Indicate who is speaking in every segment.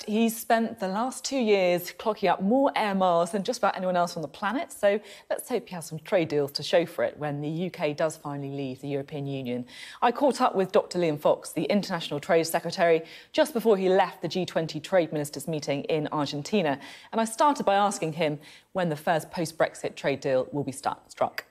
Speaker 1: He's spent the last 2 years clocking up more air miles than just about anyone else on the planet, so let's hope he has some trade deals to show for it when the UK does finally leave the European Union. I caught up with Dr. Liam Fox, the International Trade Secretary, just before he left the G20 Trade Ministers meeting in Argentina, and I started by asking him when the first post-Brexit trade deal will be struck.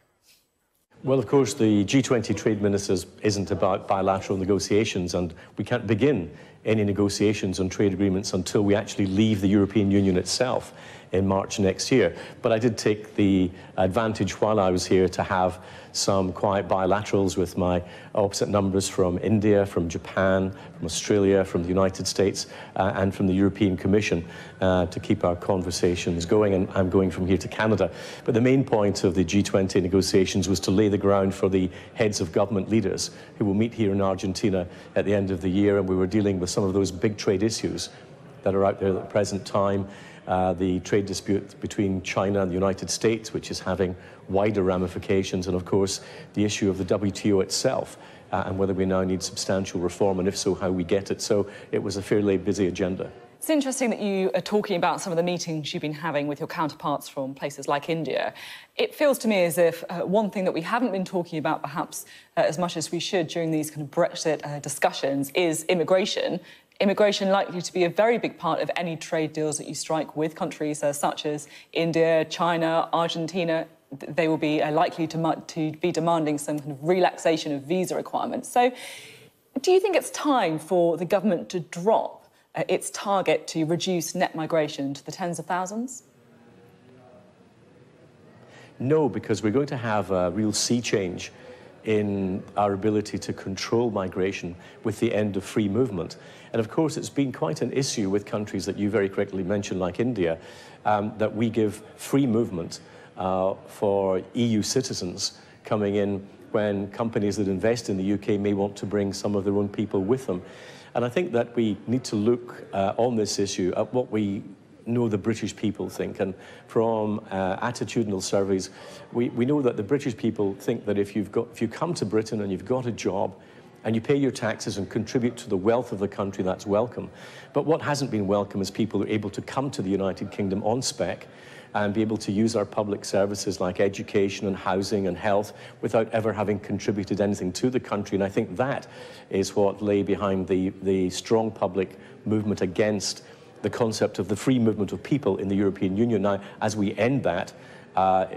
Speaker 2: Well, of course, the G20 Trade Ministers isn't about bilateral negotiations, and we can't begin any negotiations on trade agreements until we actually leave the European Union itself in March next year. But I did take the advantage while I was here to have some quiet bilaterals with my opposite numbers from India, from Japan, from Australia, from the United States, and from the European Commission to keep our conversations going. And I'm going from here to Canada. But the main point of the G20 negotiations was to lay the ground for the heads of government leaders who will meet here in Argentina at the end of the year. And we were dealing with some of those big trade issues that are out there at the present time. The trade dispute between China and the United States, which is having wider ramifications, and of course the issue of the WTO itself and whether we now need substantial reform, and if so, how we get it. So it was a fairly busy agenda.
Speaker 1: It's interesting that you are talking about some of the meetings you've been having with your counterparts from places like India. It feels to me as if one thing that we haven't been talking about perhaps as much as we should during these kind of Brexit discussions is immigration. Immigration likely to be a very big part of any trade deals that you strike with countries such as India, China, Argentina. They will be likely to be demanding some kind of relaxation of visa requirements. So do you think it's time for the government to drop its target to reduce net migration to the tens of thousands?
Speaker 2: No, because we're going to have a real sea change in our ability to control migration with the end of free movement. And of course, it's been quite an issue with countries that you very correctly mentioned, like India, that we give free movement for EU citizens coming in when companies that invest in the UK may want to bring some of their own people with them. And I think that we need to look on this issue at what we know the British people think. And from attitudinal surveys, we know that the British people think that if you come to Britain and you've got a job and you pay your taxes and contribute to the wealth of the country, that's welcome. But what hasn't been welcome is people who are able to come to the United Kingdom on spec and be able to use our public services like education and housing and health without ever having contributed anything to the country. And I think that is what lay behind the strong public movement against the concept of the free movement of people in the European Union. Now, as we end that,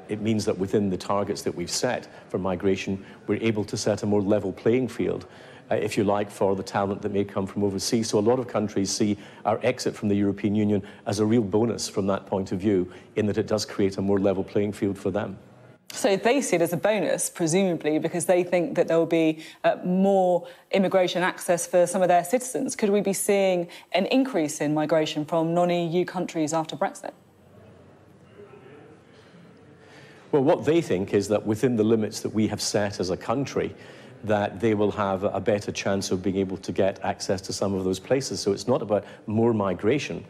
Speaker 2: it means that within the targets that we've set for migration, we're able to set a more level playing field, if you like, for the talent that may come from overseas. So a lot of countries see our exit from the European Union as a real bonus from that point of view, in that it does create a more level playing field for them.
Speaker 1: So they see it as a bonus, presumably, because they think that there will be more immigration access for some of their citizens. Could we be seeing an increase in migration from non-EU countries after Brexit?
Speaker 2: Well, what they think is that within the limits that we have set as a country, that they will have a better chance of being able to get access to some of those places. So it's not about more migration,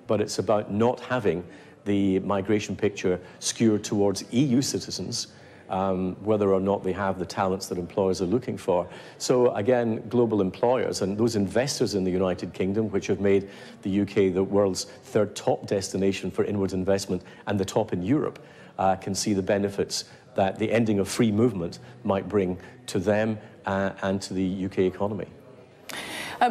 Speaker 2: but it's about not having the migration picture skewed towards EU citizens, whether or not they have the talents that employers are looking for. So again, global employers and those investors in the United Kingdom, which have made the UK the world's third top destination for inward investment and the top in Europe, can see the benefits that the ending of free movement might bring to them and to the UK economy.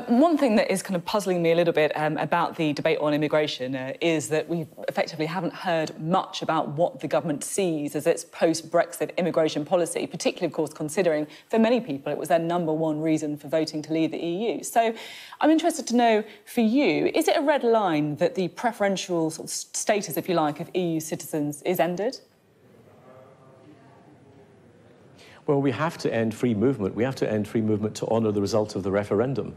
Speaker 1: One thing that is kind of puzzling me a little bit about the debate on immigration is that we effectively haven't heard much about what the government sees as its post-Brexit immigration policy, particularly, of course, considering for many people it was their #1 reason for voting to leave the EU. So I'm interested to know, for you, is it a red line that the preferential sort of status, if you like, of EU citizens is ended?
Speaker 2: Well, we have to end free movement. We have to end free movement to honour the result of the referendum.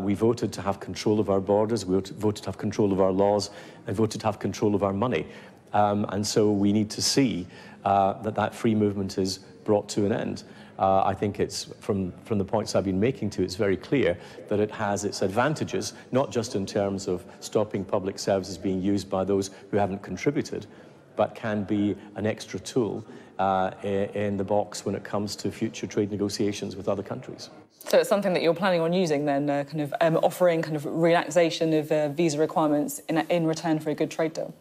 Speaker 2: We voted to have control of our borders, we voted to have control of our laws, and voted to have control of our money. And so we need to see that free movement is brought to an end. I think it's, from the points I've been making to, it's very clear that it has its advantages, not just in terms of stopping public services being used by those who haven't contributed, but can be an extra tool in the box when it comes to future trade negotiations with other countries.
Speaker 1: So it's something that you're planning on using then, offering kind of relaxation of visa requirements in return for a good trade deal?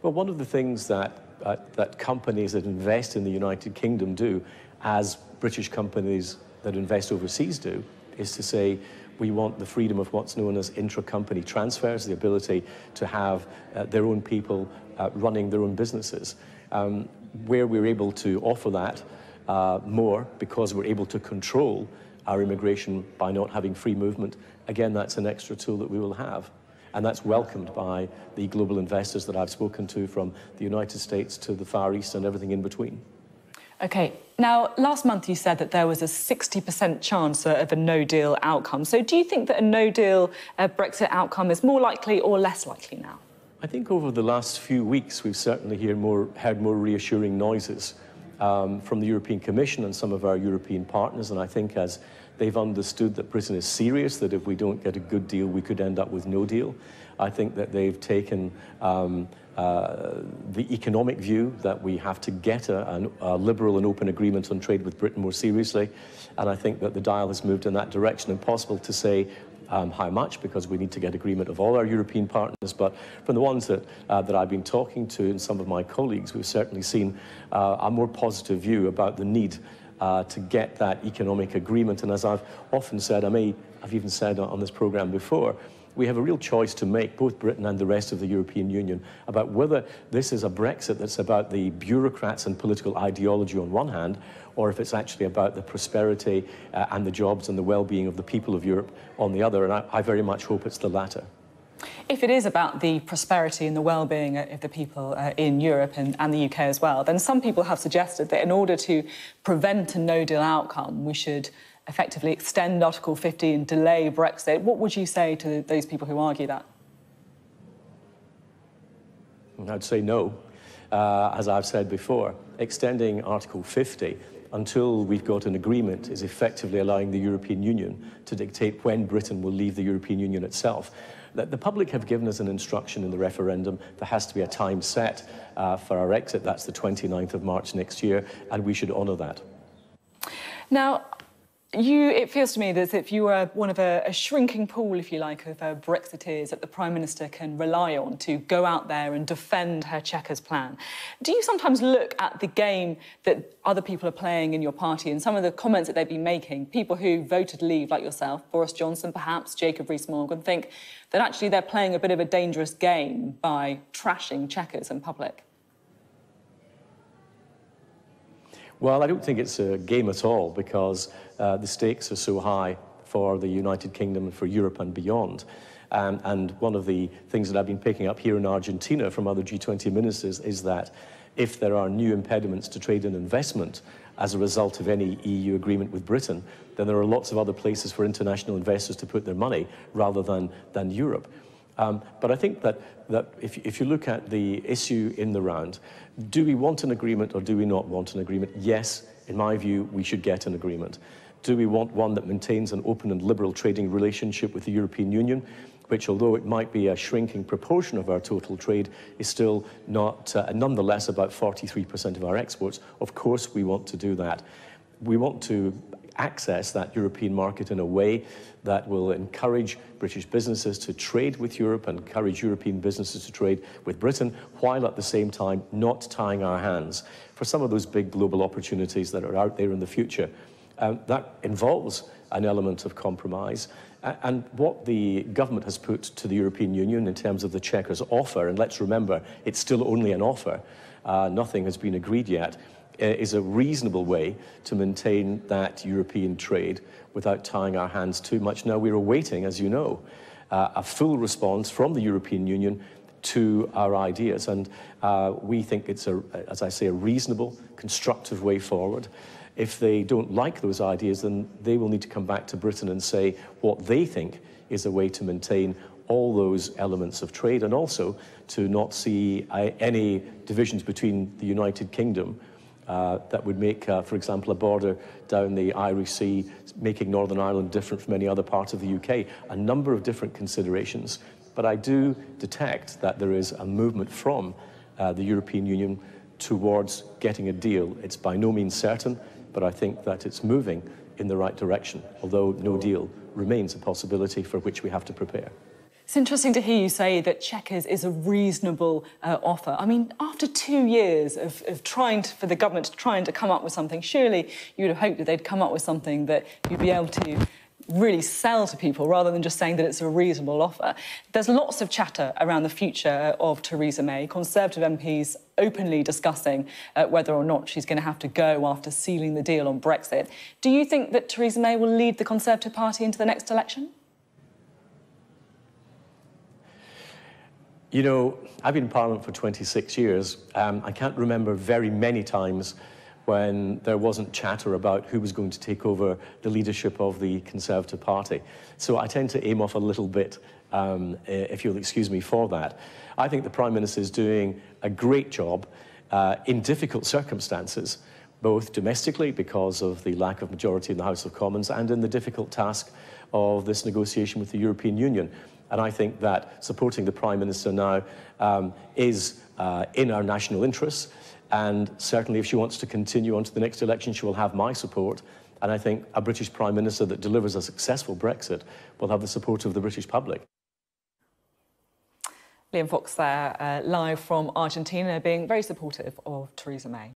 Speaker 2: Well, one of the things that companies that invest in the United Kingdom do, as British companies that invest overseas do, is to say we want the freedom of what's known as intra-company transfers, the ability to have their own people running their own businesses. Where we're able to offer that more because we're able to control our immigration by not having free movement, again, that's an extra tool that we will have. And that's welcomed by the global investors that I've spoken to, from the United States to the Far East and everything in between.
Speaker 1: OK. Now, last month you said that there was a 60% chance of a no-deal outcome. So do you think that a no-deal Brexit outcome is more likely or less likely now?
Speaker 2: I think over the last few weeks we've certainly heard more reassuring noises from the European Commission and some of our European partners, and I think as they've understood that Britain is serious, that if we don't get a good deal, we could end up with no deal. I think that they've taken the economic view that we have to get a liberal and open agreement on trade with Britain more seriously, and I think that the dial has moved in that direction. Impossible to say how much, because we need to get agreement of all our European partners, but from the ones that I've been talking to and some of my colleagues, we've certainly seen a more positive view about the need to get that economic agreement. And as I've often said, I've even said on this programme before, we have a real choice to make, both Britain and the rest of the European Union, about whether this is a Brexit that's about the bureaucrats and political ideology on one hand, or if it's actually about the prosperity and the jobs and the well-being of the people of Europe on the other. And I very much hope it's the latter.
Speaker 1: If it is about the prosperity and the well-being of the people in Europe and the UK as well, then some people have suggested that in order to prevent a no-deal outcome, we should effectively extend Article 50 and delay Brexit. What would you say to those people who argue that?
Speaker 2: I'd say no. As I've said before, extending Article 50 until we've got an agreement is effectively allowing the European Union to dictate when Britain will leave the European Union itself. The public have given us an instruction in the referendum. There has to be a time set for our exit. That's the 29th of March next year, and we should honour that.
Speaker 1: Now, it feels to me that if you were one of a shrinking pool, if you like, of Brexiteers that the Prime Minister can rely on to go out there and defend her Chequers plan. Do you sometimes look at the game that other people are playing in your party and some of the comments that they've been making, people who voted Leave, like yourself, Boris Johnson perhaps, Jacob Rees-Mogg, and think that actually they're playing a bit of a dangerous game by trashing Chequers in public?
Speaker 2: Well, I don't think it's a game at all, because the stakes are so high for the United Kingdom and for Europe and beyond. And one of the things that I've been picking up here in Argentina from other G20 ministers is that if there are new impediments to trade and investment as a result of any EU agreement with Britain, then there are lots of other places for international investors to put their money rather than Europe. But I think that if you look at the issue in the round, do we want an agreement or do we not want an agreement? Yes, in my view, we should get an agreement. Do we want one that maintains an open and liberal trading relationship with the European Union, which, although it might be a shrinking proportion of our total trade, is still not, nonetheless, about 43% of our exports? Of course we want to do that. We want to access that European market in a way that will encourage British businesses to trade with Europe and encourage European businesses to trade with Britain, while at the same time not tying our hands for some of those big global opportunities that are out there in the future. That involves an element of compromise. And what the government has put to the European Union in terms of the Chequers offer, and let's remember, it's still only an offer, nothing has been agreed yet, is a reasonable way to maintain that European trade without tying our hands too much. Now, we're awaiting, as you know, a full response from the European Union to our ideas, and we think it's, as I say, a reasonable, constructive way forward. If they don't like those ideas, then they will need to come back to Britain and say what they think is a way to maintain all those elements of trade, and also to not see any divisions between the United Kingdom that would make, for example, a border down the Irish Sea, making Northern Ireland different from any other part of the UK. A number of different considerations. But I do detect that there is a movement from the European Union towards getting a deal. It's by no means certain. but I think that it's moving in the right direction, although no deal remains a possibility for which we have to prepare.
Speaker 1: It's interesting to hear you say that Chequers is a reasonable offer. I mean, after 2 years of for the government trying to come up with something, surely you would have hoped that they'd come up with something that you'd be able to really sell to people rather than just saying that it's a reasonable offer. There's lots of chatter around the future of Theresa May, Conservative MPs openly discussing whether or not she's going to have to go after sealing the deal on Brexit. Do you think that Theresa May will lead the Conservative Party into the next election?
Speaker 2: You know, I've been in Parliament for 26 years. I can't remember very many times when there wasn't chatter about who was going to take over the leadership of the Conservative Party. So I tend to aim off a little bit, if you'll excuse me for that. I think the Prime Minister is doing a great job in difficult circumstances, both domestically because of the lack of majority in the House of Commons and in the difficult task of this negotiation with the European Union. And I think that supporting the Prime Minister now is in our national interests. And certainly if she wants to continue on to the next election, she will have my support. And I think a British Prime Minister that delivers a successful Brexit will have the support of the British public.
Speaker 1: Liam Fox there, live from Argentina, being very supportive of Theresa May.